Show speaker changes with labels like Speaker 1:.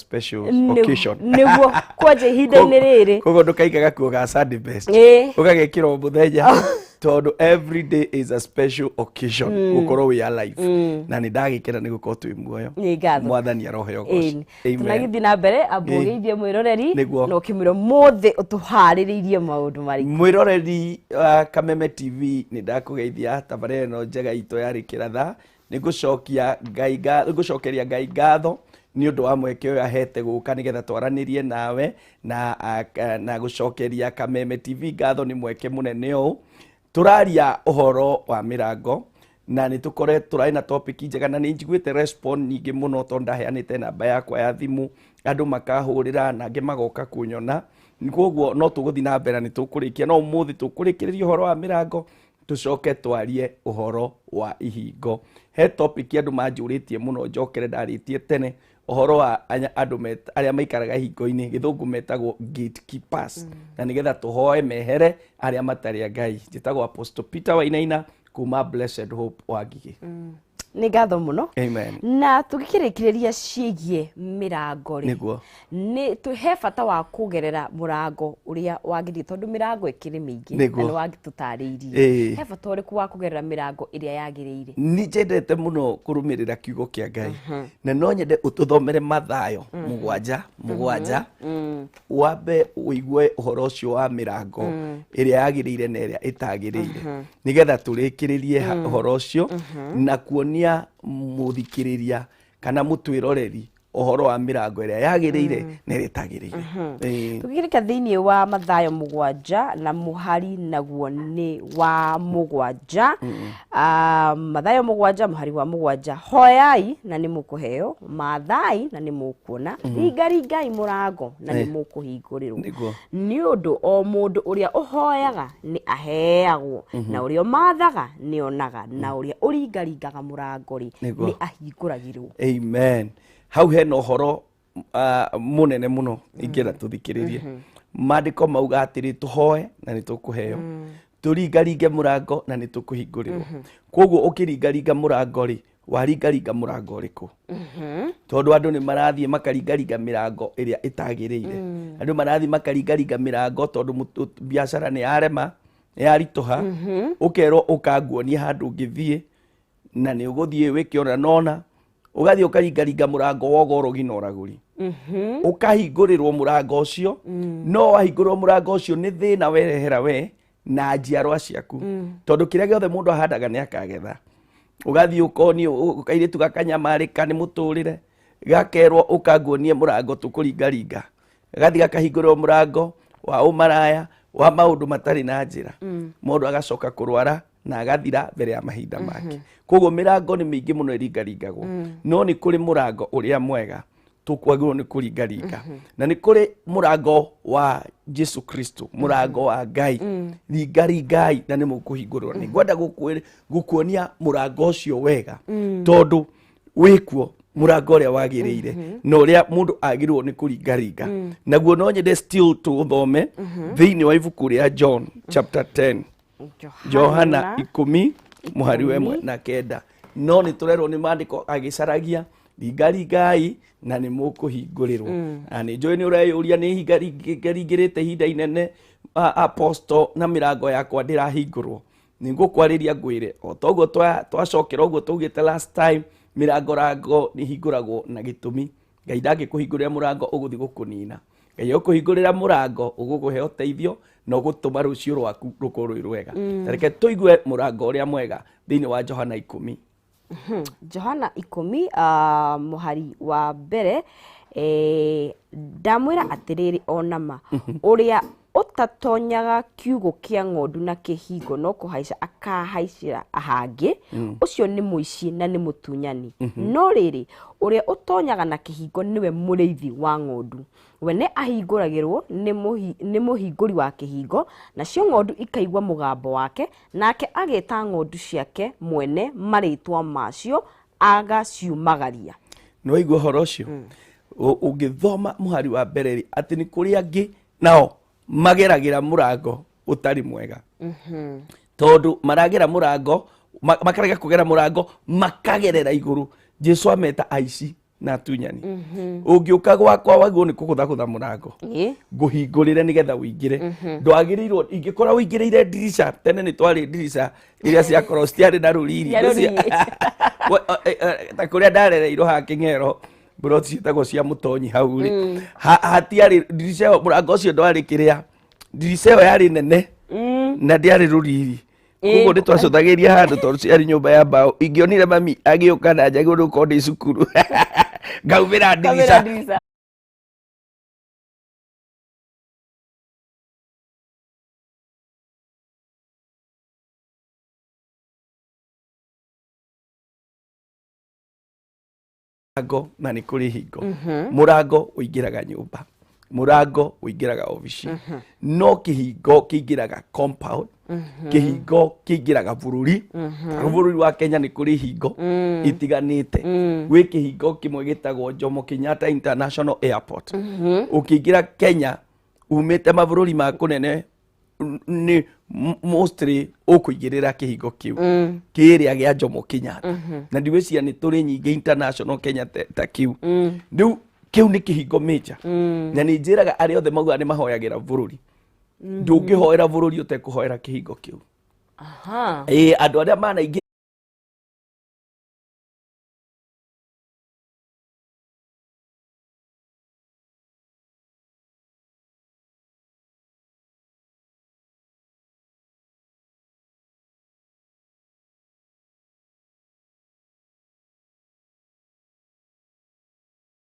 Speaker 1: special occasion.
Speaker 2: Niguo kwaje hinda-inĩ rĩrĩ.
Speaker 1: Koguo ndũkaigaga kuo ga Sunday best. Ũgagĩkĩra o mũthenya tondũ every day is a special occasion gũkorwo we alive. Na nĩ ndagĩkĩra nĩ gũkorwo twĩ muoyo. Mwathani aroheo goco.
Speaker 2: Tunagĩthiĩ na mbere ambũgĩithie mwĩroreri na ũkĩmwĩra mũthĩ ũtũharĩrĩirie maũndũ marĩkũ.
Speaker 1: Mwĩroreri Kameme TV nĩ ndakũgeithia tabarĩra ĩno njega itũ yarĩ kĩratha. Nĩ ngũcokeria Ngai ngatho nĩ ũndũ wa mweke ũyũ ahete gũka nĩgetha twaranĩrie nawe na gũcokeria Kameme TV ngatho nĩ mweke mũnene ũũ. Tũraria ũhoro wa mĩrango na nĩ tũrĩ na topic njega na nĩ njiguĩte response nyingĩ mũno tondũ ndaheanĩte namba yakwa ya thimũ, andũ makahũrĩra na angĩ magoka kunyona. Koguo no tũgũthiĩ na mbere nĩ tũkũrĩkia, no ũmũthĩ tũkũrĩkĩrĩria ũhoro wa mĩrango tucoke twarie ũhoro wa ihingo. He topic andũ manjũrĩtie mũno njokere ndarĩtie tene, ũhoro wa andũ arĩa maikaraga ihingo-inĩ, gĩthũngũ metagwo gatekeepers, na nĩgetha tũhoe mehere arĩa matarĩ a Ngai. Njĩtagwo Apostle Peter Wainaina kuma Blessed Hope Wangigĩ.
Speaker 2: Nĩ ngatho mũno.
Speaker 1: Amen.
Speaker 2: Na tũgĩkĩrĩkĩrĩria ciĩgiĩ mĩrango rĩ, nĩ he bata wa kũgerera mũrango ũrĩa wagĩrĩire tondũ mĩrango ĩkĩrĩ mĩingĩ na nĩ wagĩtũtarĩirie. He bata ũrĩkũ wa kũgerera mĩrango ĩrĩa yagĩrĩire?
Speaker 1: Nĩ njendete mũno kũrũmĩrĩra kiugo kĩa Ngai na no nyende ũtũthomere Mathayo mũgwanja wambe ũigue ũhoro ũcio wa mĩrango ĩrĩa yagĩrĩire na ĩrĩa ĩtagĩrĩire, nĩgetha tũrĩkĩrĩrie ũhoro ũcio na kuonia mũthikĩrĩria kana mũtwĩroreri ũhoro wa mĩrango ĩrĩa yagĩrĩire na ĩrĩa ĩtagĩrĩire.
Speaker 2: Tũgĩkĩrĩka thĩinĩ wa Mathayo mũgwanja na mũhari naguo nĩ wa mũgwanja. Mathayo mũgwanja mũhari wa mũgwanja, hoyai na nĩ mũkũheo, mathaai na nĩ mũkuona, ringaringai mũrango na nĩ mũkũhingũrĩrwo. Nĩ ũndũ o mũndũ ũrĩa ũhoyaga nĩ aheagwo, na ũrĩa ũmathaga nĩ onaga, na ũrĩa ũringaringaga mũrango rĩ nĩ ahingũragĩrwo.
Speaker 1: Amen. Hau hena ũhoro mũnene mũno ingĩenda tũthikĩrĩrie. Maandĩko mauga atĩrĩ tũhoe na nĩ tũkũheo, tũringaringe mũrango na nĩ tũkũhingũrĩrwo. Koguo ũkĩringaringa mũrango rĩ, waringaringa mũrango ũrĩkũ? Tondũ andũ nĩ marathiĩ makaringaringa mĩrango ĩrĩa ĩtagĩrĩire. Andũ marathiĩ makaringaringa mĩrango tondũ biacara nĩ yarema, nĩ yaritũha, ũkerwo ũkanguonia handũ ũngĩthiĩ na nĩ ũgũthiĩ wĩkĩona nona, ũgathiĩ ũkaringaringa mũrango woga ũrogi na ũragũri, ũkahingũrĩrwo mũrango ũcio. No wahingũrĩrwo mũrango ũcio nĩ thĩna werehera we na njiarwa ciaku, tondũ kĩrĩa gĩothe mũndũ ahandaga nĩ akagetha. Ũgathiĩ ũkonio kairĩtu gakanyamarĩka nĩ mũtũrĩre, gakerwo ũkanguonie mũrango tũkũringaringa, gagathiĩ gakahingũrĩrwo mũrango wa ũmaraya, wa maũndũ matarĩ na njĩra, mũndũ agacoka kũrwara na agathira mbere ya mahinda make. Koguo mĩrango nĩ mĩingĩ mũno ĩringaringagwo, no nĩ kũrĩ mũrango ũrĩa mwega tũkwagĩrĩirwo nĩ kũringaringa, na nĩ kũrĩ mũrango wa Jesu Kristo, mũrango wa Ngai. Ringaringai na nĩ mũkũhingũrĩrwo. Nĩ ngwenda gũkuonia mũrango ũcio wega tondũ wĩkuo mũrango ũrĩa wagĩrĩire na ũrĩa mũndũ agĩrĩirwo nĩ kũringaringa. Naguo no nyende still tũthome thĩinĩ wa ibuku rĩa John chapter 10, Johana 10 mũhari wa 1-9. No nĩ tũrerwo nĩ maandĩko agĩcaragia ringaringai na nĩ mũkũhingũrĩrwo. Na nĩ njũĩ nĩ ũreyũria nĩ hingaringĩrĩte ihinda inene Apostle na mĩrango yakwa ndĩrahingũrwo. Nĩ ngũkwarĩria ngwĩre o toguo twacokera ũguo tũugĩte last time, mĩrango nĩ hingũragwo na gĩtũmi. Ngai ndangĩkũhingũrĩra mũrango ũgũthiĩ gũkũnina. Ngai ũkũhingũrĩra mũrango ũgũkũhe ũteithio na ũgũtũma rũciũ rwaku rũkorwo rwĩ rwega. Reke tũigue mũrango ũrĩa mwega thĩinĩ wa Johana 10.
Speaker 2: Johana 10 mũhari wa mbere, ndamwĩra atĩrĩrĩ onama, ũrĩa ũtatonyaga kiugo kĩa ng'ondu na kĩhingo no kũhaica akahaicĩra ahangĩ, ũcio nĩ mũici na nĩ mũtunyani. No rĩrĩ ũrĩa ũtonyaga na kĩhingo nĩwe mũrĩithi wa ng'ondu. We nĩ ahingũragĩrwo nĩ mũhingũri wa kĩhingo, nacio ng'ondu ikaigua mũgambo wake, nake agĩta ng'ondu ciake mwene marĩtwa macio agaciumagaria.
Speaker 1: Nĩ waigua ũhoro ũcio? Ũngĩthoma mũhari wa mbere rĩ, atĩ nĩ kũrĩ angĩ nao mageragĩra mũrango ũtarĩ mwega. Tondũ maragera mũrango, makarega kũgera mũrango makagerera igũrũ. Jesu ameta aici. na tunyani ungiuka gwakwa wagwo ni kuguthagutha murango nguhingurire nigetha uingire ndwagirirwo ingikora uingirire dirisha tene ni twari dirisha iria cia korwo citiari na ruriri ta kuria ndarereirwo ha King'ero mburoti ciitagwo cia mutonyi hau ri hatiari dirisha yo murango ucio ndwari kiria dirisha yo yari nene na ndiari ruriri koguo nĩ twacũthagĩria handũ tondũ ciarĩ nyũmba ya mbaũ ingĩonire mami agĩũka na njagĩrĩirwo gũkorwo ndĩ cukuru ngaumĩra ndirica murango na nĩ kũrĩ hingo murango ũingĩraga nyũmba murango ũingĩraga obici no kĩhingo kĩingĩraga compound kĩhingo kĩingĩraga bũrũri bũrũri wa Kenya nĩ kũrĩ hingo itiganĩte gwĩ kĩhingo kĩmwe gĩtagwo Jomo Kenyatta International Airport ũkĩingĩra Kenya umĩte mabũrũri ma kũnene nĩ mostly ũkũingĩrĩra kĩhingo kĩu kĩrĩa gĩa Jomo Kenyatta na ndiwĩciria nĩ tũrĩ nyingĩ international Kenya ta kĩu rĩu kiu ni kihingo major na ni njiraga arĩa othe mauga ni mahoyagĩra bũrũri ndũngĩhoera bũrũri ũtekuhoera kihingo kiu andũ arĩa manaingĩ